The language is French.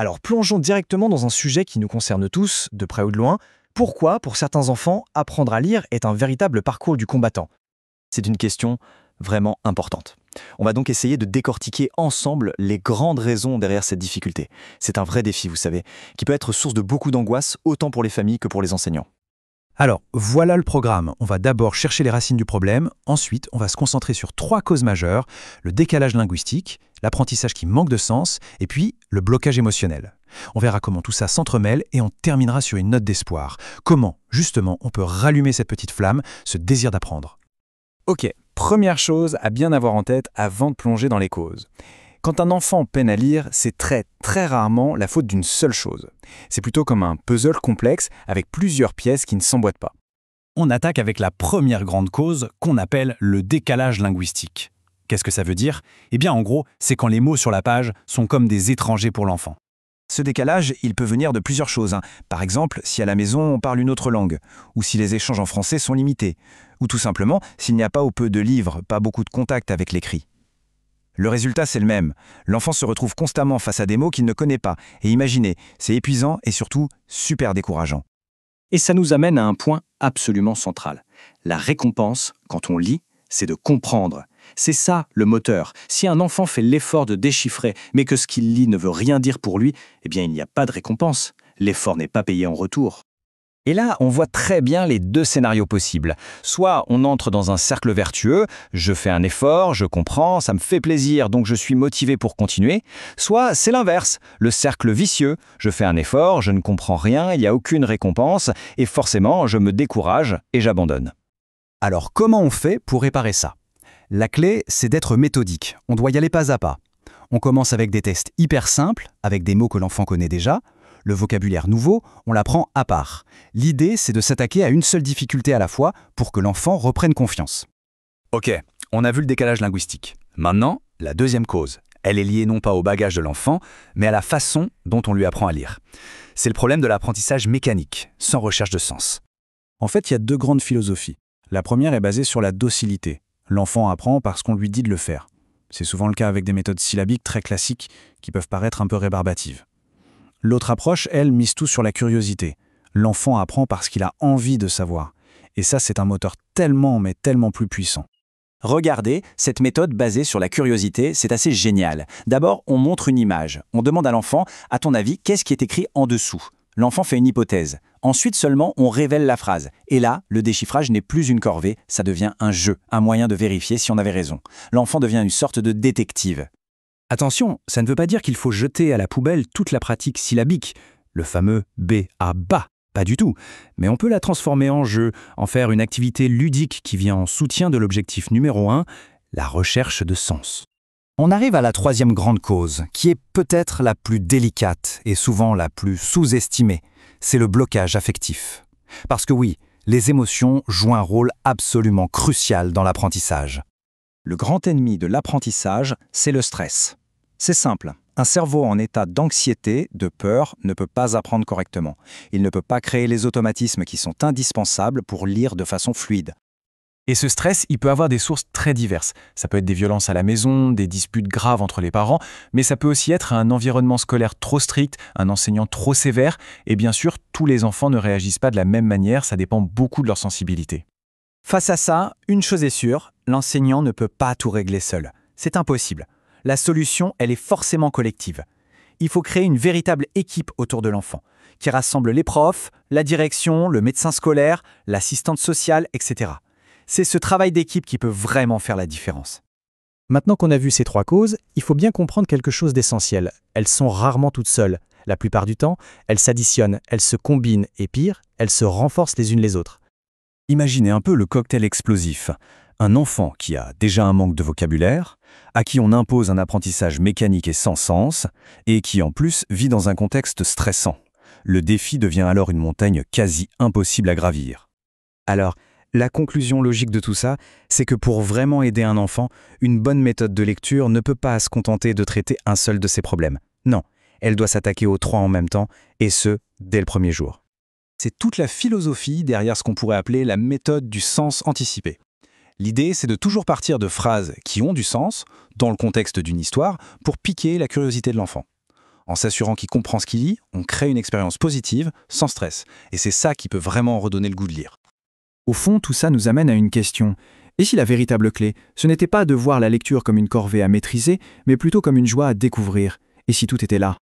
Alors plongeons directement dans un sujet qui nous concerne tous, de près ou de loin. Pourquoi, pour certains enfants, apprendre à lire est un véritable parcours du combattant? C'est une question vraiment importante. On va donc essayer de décortiquer ensemble les grandes raisons derrière cette difficulté. C'est un vrai défi, vous savez, qui peut être source de beaucoup d'angoisse, autant pour les familles que pour les enseignants. Alors, voilà le programme. On va d'abord chercher les racines du problème, ensuite on va se concentrer sur 3 causes majeures, le décalage linguistique, l'apprentissage qui manque de sens, et puis le blocage émotionnel. On verra comment tout ça s'entremêle et on terminera sur une note d'espoir. Comment, justement, on peut rallumer cette petite flamme, ce désir d'apprendre. Ok, première chose à bien avoir en tête avant de plonger dans les causes. Quand un enfant peine à lire, c'est très rarement la faute d'une seule chose. C'est plutôt comme un puzzle complexe avec plusieurs pièces qui ne s'emboîtent pas. On attaque avec la première grande cause qu'on appelle le décalage linguistique. Qu'est-ce que ça veut dire? Eh bien, en gros, c'est quand les mots sur la page sont comme des étrangers pour l'enfant. Ce décalage, il peut venir de plusieurs choses. Par exemple, si à la maison on parle une autre langue, ou si les échanges en français sont limités, ou tout simplement s'il n'y a pas ou peu de livres, pas beaucoup de contact avec l'écrit. Le résultat, c'est le même. L'enfant se retrouve constamment face à des mots qu'il ne connaît pas. Et imaginez, c'est épuisant et surtout super décourageant. Et ça nous amène à un point absolument central. La récompense, quand on lit, c'est de comprendre. C'est ça le moteur. Si un enfant fait l'effort de déchiffrer, mais que ce qu'il lit ne veut rien dire pour lui, eh bien il n'y a pas de récompense. L'effort n'est pas payé en retour. Et là, on voit très bien les deux scénarios possibles. Soit on entre dans un cercle vertueux, je fais un effort, je comprends, ça me fait plaisir, donc je suis motivé pour continuer. Soit c'est l'inverse, le cercle vicieux, je fais un effort, je ne comprends rien, il n'y a aucune récompense, et forcément, je me décourage et j'abandonne. Alors, comment on fait pour réparer ça? La clé, c'est d'être méthodique. On doit y aller pas à pas. On commence avec des tests hyper simples, avec des mots que l'enfant connaît déjà. Le vocabulaire nouveau, on l'apprend à part. L'idée, c'est de s'attaquer à une seule difficulté à la fois pour que l'enfant reprenne confiance. Ok, on a vu le décalage linguistique. Maintenant, la deuxième cause. Elle est liée non pas au bagage de l'enfant, mais à la façon dont on lui apprend à lire. C'est le problème de l'apprentissage mécanique, sans recherche de sens. En fait, il y a 2 grandes philosophies. La première est basée sur la docilité. L'enfant apprend parce qu'on lui dit de le faire. C'est souvent le cas avec des méthodes syllabiques très classiques qui peuvent paraître un peu rébarbatives. L'autre approche, elle, mise tout sur la curiosité. L'enfant apprend parce qu'il a envie de savoir. Et ça, c'est un moteur tellement, mais tellement plus puissant. Regardez, cette méthode basée sur la curiosité, c'est assez génial. D'abord, on montre une image. On demande à l'enfant, à ton avis, qu'est-ce qui est écrit en dessous? L'enfant fait une hypothèse. Ensuite seulement, on révèle la phrase. Et là, le déchiffrage n'est plus une corvée, ça devient un jeu, un moyen de vérifier si on avait raison. L'enfant devient une sorte de détective. Attention, ça ne veut pas dire qu'il faut jeter à la poubelle toute la pratique syllabique, le fameux B à bas, pas du tout. Mais on peut la transformer en jeu, en faire une activité ludique qui vient en soutien de l'objectif numéro 1, la recherche de sens. On arrive à la troisième grande cause, qui est peut-être la plus délicate et souvent la plus sous-estimée. C'est le blocage affectif. Parce que oui, les émotions jouent un rôle absolument crucial dans l'apprentissage. Le grand ennemi de l'apprentissage, c'est le stress. C'est simple, un cerveau en état d'anxiété, de peur, ne peut pas apprendre correctement. Il ne peut pas créer les automatismes qui sont indispensables pour lire de façon fluide. Et ce stress, il peut avoir des sources très diverses. Ça peut être des violences à la maison, des disputes graves entre les parents, mais ça peut aussi être un environnement scolaire trop strict, un enseignant trop sévère, et bien sûr, tous les enfants ne réagissent pas de la même manière, ça dépend beaucoup de leur sensibilité. Face à ça, une chose est sûre, l'enseignant ne peut pas tout régler seul. C'est impossible. La solution, elle est forcément collective. Il faut créer une véritable équipe autour de l'enfant, qui rassemble les profs, la direction, le médecin scolaire, l'assistante sociale, etc. C'est ce travail d'équipe qui peut vraiment faire la différence. Maintenant qu'on a vu ces 3 causes, il faut bien comprendre quelque chose d'essentiel. Elles sont rarement toutes seules. La plupart du temps, elles s'additionnent, elles se combinent et pire, elles se renforcent les unes les autres. Imaginez un peu le cocktail explosif. Un enfant qui a déjà un manque de vocabulaire, à qui on impose un apprentissage mécanique et sans sens, et qui en plus vit dans un contexte stressant. Le défi devient alors une montagne quasi impossible à gravir. Alors, la conclusion logique de tout ça, c'est que pour vraiment aider un enfant, une bonne méthode de lecture ne peut pas se contenter de traiter un seul de ses problèmes. Non, elle doit s'attaquer aux 3 en même temps, et ce, dès le premier jour. C'est toute la philosophie derrière ce qu'on pourrait appeler la méthode du sens anticipé. L'idée, c'est de toujours partir de phrases qui ont du sens, dans le contexte d'une histoire, pour piquer la curiosité de l'enfant. En s'assurant qu'il comprend ce qu'il lit, on crée une expérience positive, sans stress. Et c'est ça qui peut vraiment redonner le goût de lire. Au fond, tout ça nous amène à une question. Et si la véritable clé, ce n'était pas de voir la lecture comme une corvée à maîtriser, mais plutôt comme une joie à découvrir? Et si tout était là?